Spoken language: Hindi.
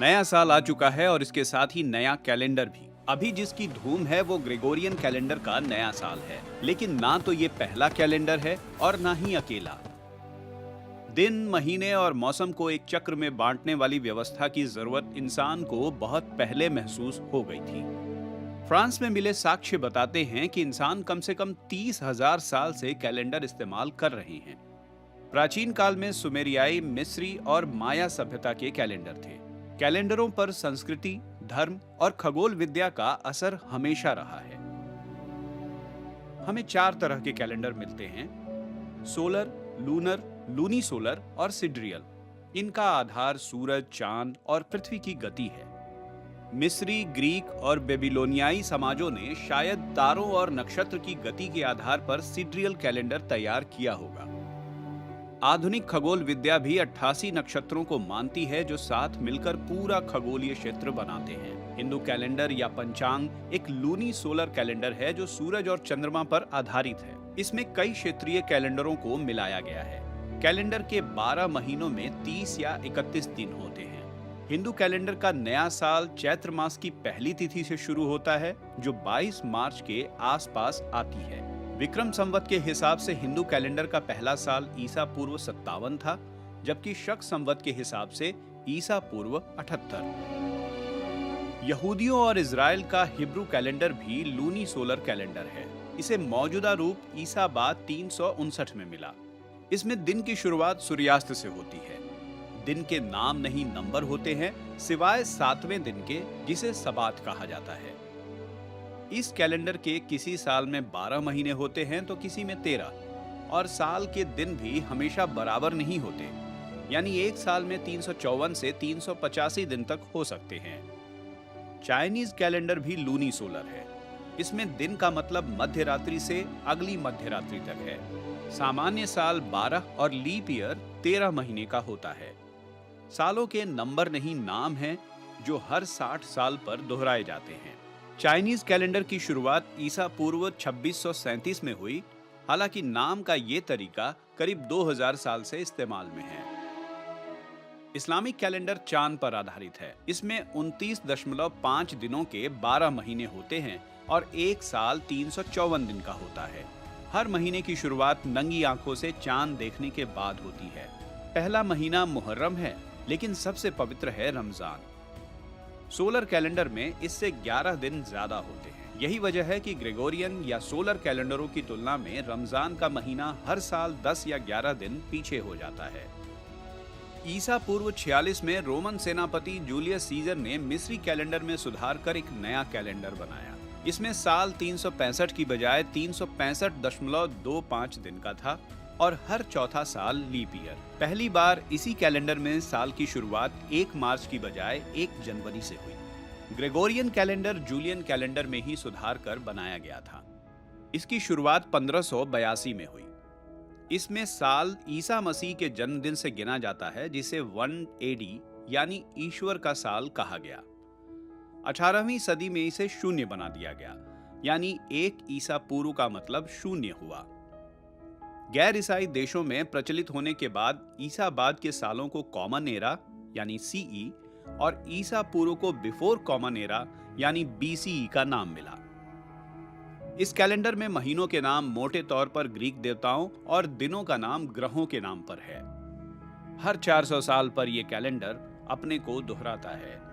नया साल आ चुका है और इसके साथ ही नया कैलेंडर भी। अभी जिसकी धूम है वो ग्रेगोरियन कैलेंडर का नया साल है, लेकिन ना तो ये पहला कैलेंडर है और ना ही अकेला। दिन, महीने और मौसम को एक चक्र में बांटने वाली व्यवस्था की जरूरत इंसान को बहुत पहले महसूस हो गई थी। फ्रांस में मिले साक्ष्य बताते हैं कि इंसान कम से कम 30,000 साल से कैलेंडर इस्तेमाल कर रहे हैं। प्राचीन काल में सुमेरियाई, मिस्री और माया सभ्यता के कैलेंडर थे। कैलेंडरों पर संस्कृति, धर्म और खगोल विद्या का असर हमेशा रहा है। हमें 4 तरह के कैलेंडर मिलते हैं: सोलर, लूनर, लूनी सोलर और सिड्रियल। इनका आधार सूरज, चांद और पृथ्वी की गति है। मिस्री, ग्रीक और बेबीलोनियाई समाजों ने शायद तारों और नक्षत्र की गति के आधार पर सिड्रियल कैलेंडर तैयार किया होगा। आधुनिक खगोल विद्या भी 88 नक्षत्रों को मानती है, जो साथ मिलकर पूरा खगोलीय क्षेत्र बनाते हैं। हिंदू कैलेंडर या पंचांग एक लूनी सोलर कैलेंडर है जो सूरज और चंद्रमा पर आधारित है। इसमें कई क्षेत्रीय कैलेंडरों को मिलाया गया है। कैलेंडर के 12 महीनों में 30 या 31 दिन होते हैं। हिंदू कैलेंडर का नया साल चैत्र मास की पहली तिथि से शुरू होता है, जो 22 मार्च के आसपास आती है। विक्रम संवत के हिसाब से हिंदू कैलेंडर का पहला साल ईसा पूर्व 57 था, जबकि शक संवत के हिसाब से ईसा पूर्व 78। यहूदियों और इजराइल का हिब्रू कैलेंडर भी लूनी सोलर कैलेंडर है। इसे मौजूदा रूप ईसा बाद 359 में मिला। इसमें दिन की शुरुआत सूर्यास्त से होती है। दिन के नाम नहीं नंबर होते हैं, सिवाय 7वें दिन के, जिसे सबात कहा जाता है। इस कैलेंडर के किसी साल में 12 महीने होते हैं तो किसी में 13, और साल के दिन भी हमेशा बराबर नहीं होते, यानी एक साल में 354 से 385 दिन तक हो सकते हैं। चाइनीज कैलेंडर भी लूनी सोलर है। इसमें दिन का मतलब मध्य रात्रि से अगली मध्य रात्रि तक है। सामान्य साल 12 और लीप ईयर 13 महीने का होता है। सालों के नंबर नहीं नाम हैं, जो हर 60 साल पर दोहराए जाते हैं। चाइनीज कैलेंडर की शुरुआत ईसा पूर्व 2637 में हुई। हालांकि नाम का ये तरीका करीब 2000 साल से इस्तेमाल में है। इस्लामिक कैलेंडर चांद पर आधारित है। इसमें 29.5 दिनों के 12 महीने होते हैं और एक साल 354 दिन का होता है। हर महीने की शुरुआत नंगी आंखों से चांद देखने के बाद होती है। पहला महीना मुहर्रम है, लेकिन सबसे पवित्र है रमजान। सोलर कैलेंडर में इससे 11 दिन ज्यादा होते हैं। यही वजह है कि ग्रेगोरियन या सोलर कैलेंडरों की तुलना में रमजान का महीना हर साल 10 या 11 दिन पीछे हो जाता है। ईसा पूर्व 46 में रोमन सेनापति जूलियस सीजर ने मिस्री कैलेंडर में सुधार कर एक नया कैलेंडर बनाया। इसमें साल 365 की बजाय 365.25 दिन का था और हर चौथा साल लीप ईयर। पहली बार इसी कैलेंडर में साल की शुरुआत 1 मार्च की बजाय 1 जनवरी से हुई। ग्रेगोरियन कैलेंडर जूलियन कैलेंडर में ही सुधार कर बनाया गया था। इसकी शुरुआत 1582 में हुई। इसमें साल ईसा मसीह के जन्मदिन से गिना जाता है, जिसे 1 AD यानी ईश्वर का साल कहा गया। 18वीं सदी में इसे शून्य बना दिया गया, यानी 1 ईसा पूर्व का मतलब शून्य हुआ। गैर ईसाई देशों में प्रचलित होने के बाद ईसा बाद के सालों को कॉमन एरा यानी CE और ईसा पूर्व को बिफोर कॉमन एरा यानी BCE का नाम मिला। इस कैलेंडर में महीनों के नाम मोटे तौर पर ग्रीक देवताओं और दिनों का नाम ग्रहों के नाम पर है। हर 400 साल पर यह कैलेंडर अपने को दोहराता है।